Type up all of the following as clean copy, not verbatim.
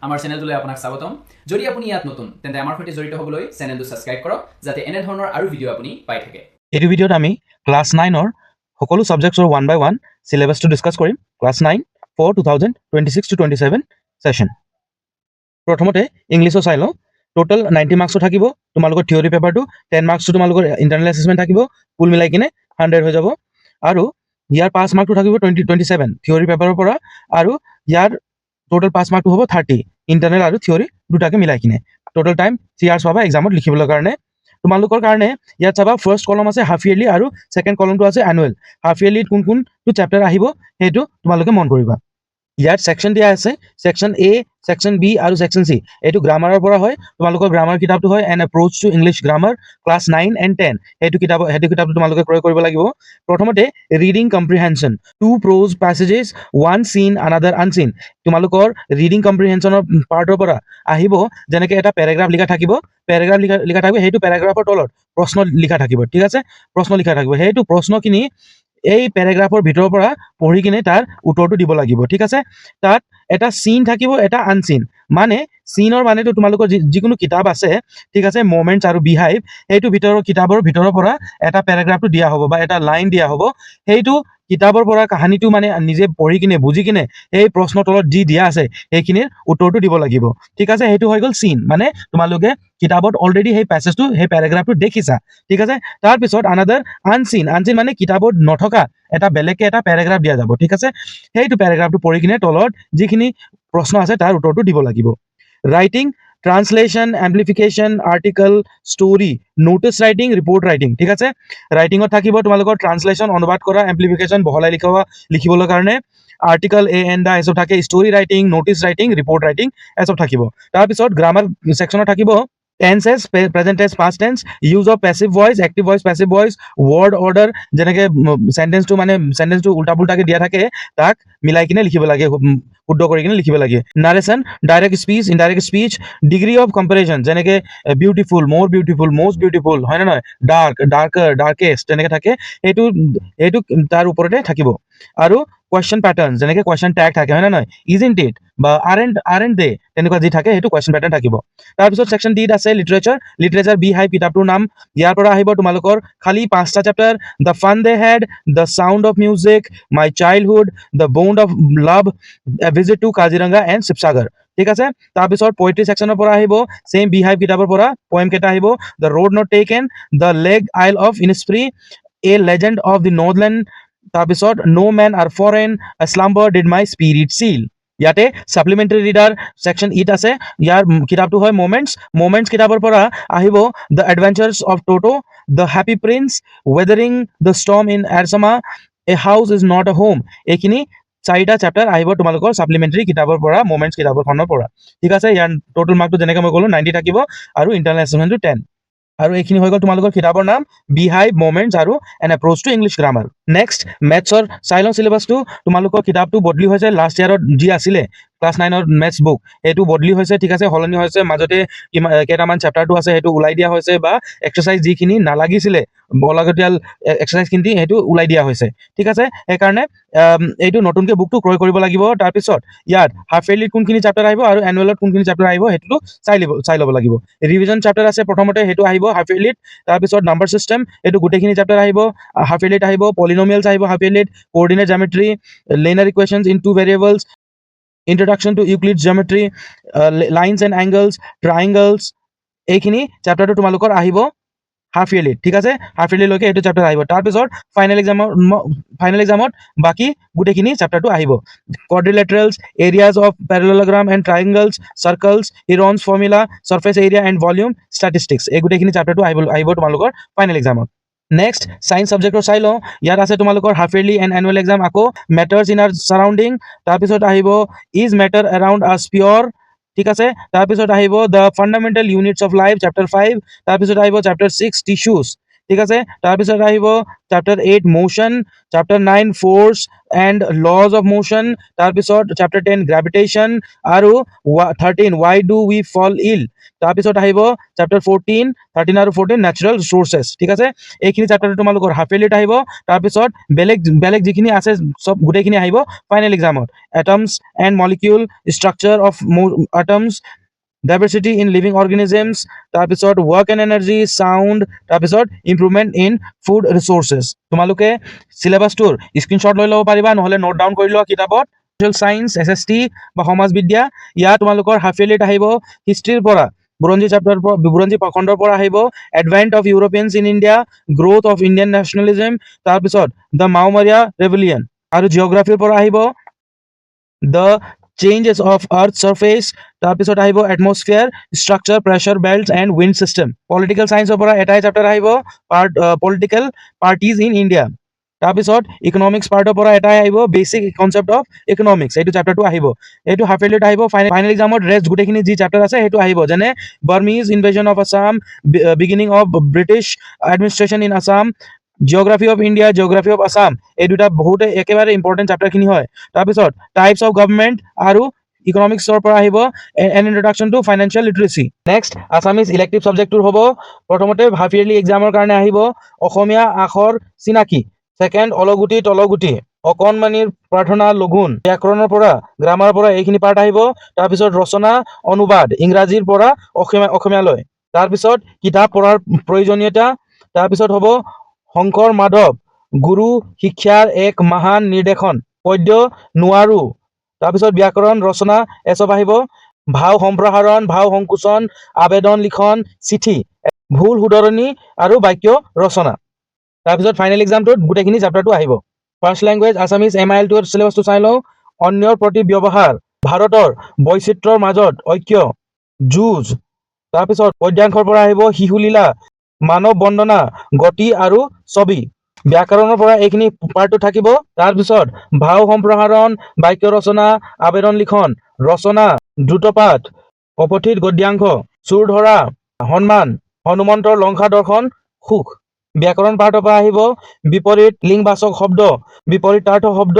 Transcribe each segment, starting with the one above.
আমাৰ চেনেলটোলৈ আপোনাক স্বাগতম। যদি আপুনি ইয়াত নতুন তেন্তে আমাৰ সৈতে জড়িত হ'বলৈ চেনেলটো ছাবস্ক্ৰাইব কৰক যাতে এনে ধৰণৰ আৰু ভিডিঅ' আপুনি পাই থাকে। এইটো ভিডিঅ'ত আমি ক্লাছ 9ৰ সকলো ছাবজেক্টছৰ 1 by 1 চিলেবাছটো ডিছকাছ কৰিম। Class 9 for 2026-27 session. প্ৰথমতে ইংলিছৰ চাই লওঁ। টোটেল 90 মাৰ্কছৰ থাকিব তোমালোকৰ থিয়ৰী পেপাৰটো, 10 মাৰ্কছটো তোমালোকৰ ইণ্টাৰনেল এছেছমেণ্ট থাকিব, ফুল মিলাই কিনে 100 হৈ যাব। আৰু ইয়াৰ পাছ মাৰ্কটো থাকিব 27 থিয়ৰী পেপাৰৰ পৰা, আৰু ইয়াৰ টোটেল পাছ মাৰ্কটো হ'ব 30 ইণ্টাৰনেল আৰু থিয়ৰী দুটাকে মিলাই কিনে। টোটেল টাইম 3 আৱাৰ্ছ পাবা এক্সামত লিখিবলৈ কাৰণে। তোমালোকৰ কাৰণে ইয়াত চাবা ফাৰ্ষ্ট কলম আছে হাফ ইয়াৰলি আৰু ছেকেণ্ড কলমটো আছে এনুৱেল। হাফ ইয়াৰলিত কোনটো চেপ্টাৰ আহিব সেইটো তোমালোকে মন কৰিবা। ইয়াত ছেকশ্যন দিয়া আছে, ছেকশ্যন এ, ছেকশ্যন বি আৰু ছেকশ্যন চি। এইটো গ্ৰামাৰৰ পৰা হয়। তোমালোকৰ গ্ৰামাৰ কিতাপটো হয় N approach to English grammar class 9 and 10। সেইটো কিতাপটো তোমালোকে ক্ৰয় কৰিব লাগিব। প্ৰথমতে reading comprehension, 2 prose passages, 1 seen another unseen। তোমালোকৰ ৰিডিং কম্প্ৰিহেনশ্যনৰ পাৰ্টৰ পৰা আহিব, যেনেকৈ এটা পেৰাগ্ৰাফ লিখা থাকিব, সেইটো পেৰাগ্ৰাফৰ তলত প্ৰশ্ন লিখা থাকিব। ঠিক আছে, প্ৰশ্ন লিখা থাকিব। সেইটো প্ৰশ্নখিনি এই পেৰাগ্ৰাফৰ ভিতৰৰ পৰা পঢ়ি কিনে তাৰ উত্তৰটো দিব লাগিব। ঠিক আছে, তাত এটা চিন থাকিব, এটা আনচিন। মানে চিনৰ মানেতো তোমালোকৰ যিকোনো কিতাপ আছে, ঠিক আছে, মমেণ্টছ আৰু বিহাইভ, সেইটো কিতাপৰ ভিতৰৰ পৰা এটা পেৰাগ্ৰাফটো দিয়া হ'ব বা এটা লাইন দিয়া হ'ব। সেইটো কিতাপৰ পৰা কাহিনীটো মানে নিজে পঢ়ি কিনে বুজি কিনে সেই প্ৰশ্নৰ তলত যি দিয়া আছে সেইখিনিৰ উত্তৰটো দিব লাগিব। ঠিক আছে, সেইটো হৈ গ'ল চিন, মানে তোমালোকে কিতাপত অলৰেডি সেই পেৰাগ্ৰাফটো দেখিছা। ঠিক আছে, তাৰপিছত আনাদাৰ আনচিন মানে কিতাপত নথকা এটা বেলেগকে এটা পেৰাগ্ৰাফ দিয়া যাব। ঠিক আছে, সেইটো পেৰাগ্ৰাফটো পঢ়ি কিনে তলত যিখিনি প্ৰশ্ন আছে তাৰ উত্তৰটো দিব লাগিব। Writing, translation, amplification, article, story, notice writing, report writing. ঠিক আছে, ৰাইটিঙত থাকিব তোমালোকৰ ট্ৰান্সলেশ্যন, অনুবাদ কৰা, এম্প্লিফিকেশ্যন বহলাই লিখিবলৈ কাৰণে, আৰ্টিকল এ এণ্ড দা এসব থাকে, story writing, notice writing, report writing এসব থাকিব। তাৰপিছত গ্ৰামাৰ ছেকশ্যনত থাকিব tenses, present tense, past tense, use of passive voice, active voice, passive voice, word order, যেনেকৈ চেণ্টেন্সটো উল্টা পুল্টাকৈ দিয়া থাকে তাক মিলাই কিনে লিখিব লাগে, শুদ্ধ কৰি কিনে লিখিব লাগে। Narration, direct speech, indirect speech, degree of comparison, যেনেকৈ beautiful, more beautiful, most beautiful, হয় নে নহয়, ডাৰ্কাৰ, ডাৰ্কেষ্ট, তেনেকৈ থাকে। সেইটো তাৰ ওপৰতে থাকিব। আৰু কুৱেশ্যন পেটাৰ্ণ, যেনেকৈ কুৱেশ্যন টেগ থাকে, হয় নে নহয়, ইজন্ট ইট বা আৰেণ্ট দে, তেনেকুৱা যি থাকে সেইটো কুৱেশ্যন পেটাৰ্ণ থাকিব। তাৰপিছত ছেকশ্যন ডিত আছে লিটাৰেচাৰ বি হাইভ কিতাপটোৰ নাম। ইয়াৰ পৰা আহিব তোমালোকৰ খালি 5টা chapter: the fun they had, the sound of music, my childhood, the bond of love, a visit to Kaziranga and Sivasagar. ঠিক আছে, তাৰপিছত পয়েট্ৰি ছেকশ্যনৰ পৰা আহিব ছেম বি হাইভ কিতাপৰ পৰা পয়েম কেইটা আহিব: the road not taken, the lake isle of Innisfree, a legend of the Northland, তাৰপিছত no' men are foreign, a slumber did my spirit seal. ইয়াতে ছাপ্লিমেণ্টাৰী ৰিডাৰ ছেকশ্যন ইট আছে। ইয়াৰ কিতাপটো হয় moments কিতাপৰ পৰা আহিব the adventures of Toto, the happy prince, weathering the storm in Ersama, a house is not a home. এইখিনি 4টা chapter আহিব তোমালোকৰ ছাপ্লিমেণ্টাৰী কিতাপৰ পৰা, মমেণ্টছ কিতাপখনৰ পৰা। ঠিক আছে, ইয়াৰ টোটেল মাৰ্কটো যেনেকৈ মই ক'লোঁ 90 থাকিব আৰু ইণ্টাৰনেল এছেছমেণ্টটো 10। আৰু এইখিনি হৈ গ'ল তোমালোকৰ কিতাপৰ নাম, বি হাইভ, মমেণ্টছ আৰু an approach to English grammar. Next মেথছৰ চাই লওঁ চিলেবাছটো। তোমালোকৰ কিতাপটো বদলি হৈছে, লাষ্ট ইয়াৰত যি আছিলে ক্লাছ 9ৰ মেথছ বুক সেইটো বদলি হৈছে। ঠিক আছে, সলনি হৈছে, মাজতে কেইটামান চেপ্টাৰটো আছে সেইটো ওলাই দিয়া হৈছে, বা এক্সাৰচাইজ যিখিনি নালাগিছিলে অলাগতিয়াল এক্সাৰচাইজখিনি সেইটো ওলাই দিয়া হৈছে। ঠিক আছে, সেইকাৰণে এইটো নতুনকৈ বুকটো ক্ৰয় কৰিব লাগিব। তাৰপিছত ইয়াত হাফ ইয়াৰলিত কোনখিনি চেপ্টাৰ আহিব আৰু এনুৱেলত কোনখিনি চেপ্টাৰ আহিব সেইটো চাই ল'ব লাগিব। ৰিভিজন চেপ্টাৰ আছে প্ৰথমতে, সেইটো আহিব হাফ ইয়াৰলিত। তাৰপিছত নাম্বাৰ ছিষ্টেম, এইটো গোটেইখিনি চেপ্টাৰ আহিব হাফ ইয়াৰলিত আহিব। পলিনমিয়েলছ আহিব হাফ ইয়াৰলিত, coordinate geometry, linear equations in 2 variables, introduction to Euclid's geometry, lines and angles, triangles, এইখিনি চেপ্টাৰটো তোমালোকৰ আহিব হাফ ইয়াৰলিত। ঠিক আছে, হাফ ইয়াৰলিলৈকে এইটো চেপ্টাৰ আহিব। তাৰপিছত ফাইনেল এক্সামত বাকী গোটেইখিনি চেপ্টাৰটো আহিব। Quadrilaterals, areas of parallelogram and triangles, circles, Heron's formula, surface area and volume, statistics, এই গোটেইখিনি চেপ্টাৰটো আহিব তোমালোকৰ ফাইনেল এক্সামত। নেক্সট ছায়েন্স ছাবজেক্টৰ চাই লওঁ। ইয়াত আছে তোমালোকৰ half yearly and annual exam, আকৌ মেটাৰ্ছ ইন আৰ ছাৰাউণ্ডিং, তাৰপিছত আহিব ইজ মেটাৰ এৰাউণ্ড আছ পিয়ৰ। ঠিক আছে, তাৰপিছত আহিব the fundamental units of life chapter 5, তাৰপিছত আহিব চেপ্টাৰ 6 টিছ্যুজ, ঠিক আছে তাৰপিছত আহিব chapter 8 motion chapter 9 force and lodge of motion তাৰপিছত চেপ্টাৰ 10 গ্ৰেভিটেশ্যন আৰু 13 why do we fall ill তাৰপিছত আহিব চেপ্টাৰ 14 13 আৰু 14 নেচাৰেল ৰিচোৰ্চেছ ঠিক আছে এইখিনি চেপ্টাৰ তোমালোকৰ হাফ ইয়াৰলিত আহিব তাৰপিছত বেলেগ বেলেগ যিখিনি আছে সব গোটেইখিনি আহিব ফাইনেল এক্সামত atoms and molecule structure of atoms diversity in living organisms তাৰপিছত ৱৰ্ক এণ্ড এনাৰ্জি চাউণ্ড তাৰপিছত ইম্প্ৰুভমেণ্ট ইন ফুড ৰিচোৰ্চেছ তোমালোকে চিলেবাছটোৰ স্ক্ৰীনশ্বট লৈ ল'ব পাৰিবা নহ'লে নোট ডাউন কৰি লোৱা কিতাপত ছ'চিয়েল ছায়েন্স SST বা সমাজ বিদ্যা ইয়াত তোমালোকৰ হাফ ইয়াৰলিত আহিব হিষ্ট্ৰীৰ পৰা বুৰঞ্জী প্ৰখণ্ডৰ পৰা আহিব advent of Europeans in India growth of Indian nationalism তাৰপিছত দ্য মাওমাৰিয়া ৰেভেলিয়ন আৰু জিঅ'গ্ৰাফিৰ পৰা আহিব the changes of earth surface তাৰপিছত আহিব atmosphere structure pressure belts and wind system political ছায়েন্সৰ পৰা এটাই চেপ্টাৰ আহিব পলিটিকেল পাৰ্টিজ ইন ইণ্ডিয়া তাৰপিছত ইকনমিক্স পাৰ্টৰ পৰা এটাই আহিব বেচিক কনচেপ্ট অফ ইকনমিক্স এইটো চেপ্টাৰটো আহিব এইটো হাফ ইয়াৰলিত আহিব ফাইনেল এক্সামত ৰেষ্ট গোটেইখিনি যি চেপ্টাৰ আছে সেইটো আহিব যেনে Burmese invasion of Assam beginning of British administration in Assam geography of India geography of Assam এই দুটা বহুতে একেবাৰে ইম্পৰ্টেণ্ট চেপ্টাৰখিনি হয় তাৰপিছত টাইপছ অফ গভৰ্ণমেণ্ট আৰু ইকনমিক্সৰ পৰা আহিব an introduction to financial literacy next Assamese elective ছাবজেক্টটোৰ হ'ব প্ৰথমতে হাফ ইয়াৰলি এক্সামৰ কাৰণে আহিব অসমীয়া আখৰ চিনাকি ছেকেণ্ড অলগুটি তলগুটি অকণমানিৰ প্ৰাৰ্থনা লঘোণ ব্যাকৰণৰ পৰা গ্ৰামাৰৰ পৰা এইখিনি পাৰ্ট আহিব তাৰপিছত ৰচনা অনুবাদ ইংৰাজীৰ পৰা অসমীয়ালৈ তাৰপিছত কিতাপ পঢ়াৰ প্ৰয়োজনীয়তা তাৰপিছত হ'ব শংকৰ মাধৱ গুৰু শিক্ষাৰ এক মহান নিৰ্দেশন পদ্য নোৱাৰো তাৰপিছত ব্যাকৰণ ৰচনা এচব আহিব ভাও সম্প্ৰসাৰণ ভাও সংকোচন আবেদন লিখন চিঠি ভুল শুধৰণি আৰু বাক্য ৰচনা তাৰপিছত ফাইনেল এক্সামটোত গোটেইখিনি চেপ্টাৰটো আহিব ফাৰ্ষ্ট লেংগুৱেজ আছামিজ MIL2 চিলেবাছটো চাই লওঁ অন্যৰ প্ৰতি ব্যৱহাৰ ভাৰতৰ বৈচিত্ৰ্যৰ মাজত ঐক্য যুঁজ তাৰপিছত পদ্যাংশৰ পৰা আহিব শিশুলীলা মানৱ বন্দনা গতি আৰু ছবি ব্যাকৰণৰ পৰা এইখিনি পাৰ্টটো থাকিব তাৰপিছত ভাও সম্প্ৰসাৰণ বাক্য ৰচনা আবেদন লিখন ৰচনা দ্ৰুতপাঠ অপঠিত গদ্যাংশ চুৰ ধৰা সন্মান হনুমন্তৰ লংকা দৰ্শন সুখ ব্যাকৰণ পাৰ্টৰ পৰা আহিব বিপৰীত লিংবাচক শব্দ বিপৰীতাৰ্থ শব্দ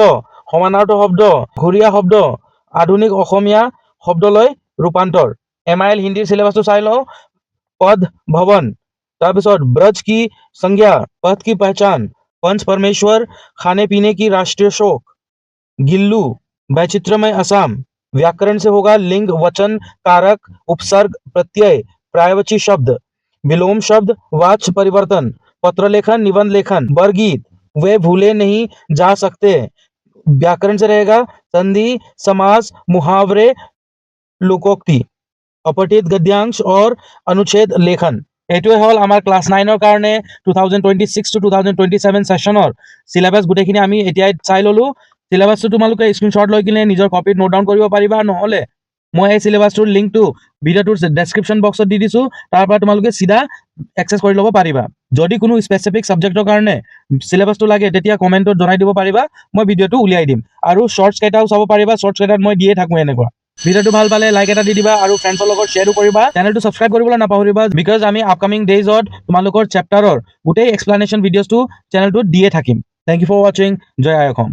সমানাৰ্থ শব্দ ঘূৰীয়া শব্দ আধুনিক অসমীয়া শব্দলৈ ৰূপান্তৰ MIL হিন্দীৰ চিলেবাছটো চাই লওঁ পদ ভৱন তাৰপিছত ব্ৰজ की संज्ञा पथ की पहचान पंच परमेश्वर खाने पीने की राष्ट्रीय शोक गिल्लू वैचित्रमय असम व्याकरण से होगा लिंग वचन कारक उपसर्ग प्रत्यय प्रायवची शब्द विलोम शब्द वाच्य परिवर्तन पत्र लेखन निबंध लेखन बरगीत वे भूले नहीं जा सकते व्याकरण से रहेगा संधि समास मुहावरे लोकोक्ति अपठित गद्यांश और अनुच्छेद लेखन এইটোৱে হ'ল আমাৰ ক্লাছ 9ৰ কাৰণে 2026 to 2027 ছেশ্যনৰ চিলেবাছ গোটেইখিনি আমি এতিয়াই চাই ল'লোঁ চিলেবাছটো তোমালোকে স্ক্ৰীনশ্বট লৈ কিনে নিজৰ কপিত নোট ডাউন কৰিব পাৰিবা নহ'লে মই এই চিলেবাছটোৰ লিংকটো ভিডিঅ'টোৰ ডেছক্ৰিপশ্যন বক্সত দি দিছোঁ তাৰ পৰা তোমালোকে চিধা এক্সেছ কৰি ল'ব পাৰিবা যদি কোনো স্পেচিফিক ছাবজেক্টৰ কাৰণে চিলেবাছটো লাগে তেতিয়া কমেণ্টত জনাই দিব পাৰিবা মই ভিডিঅ'টো উলিয়াই দিম আৰু শ্বৰ্টছ কেইটাও চাব পাৰিবা শ্বৰ্টছ কেইটাত মই দিয়ে থাকোঁ এনেকুৱা ভিডিঅ'টো ভাল পালে লাইক এটা দি দিবা আৰু ফ্ৰেণ্ডছৰ লগত শ্বেয়াৰো কৰিবা চেনেলটো ছাবস্ক্ৰাইব কৰিবলৈ নাপাহৰিবা বিকজ আমি আপকামিং ডেইজত তোমালোকৰ চেপ্টাৰৰ গোটেই এক্সপ্লেনেশ্যন ভিডিঅ'ছটো চেনেলটোত দিয়ে থাকিম থেংক ইউ ফৰ ৱাচিং জয় আই অসম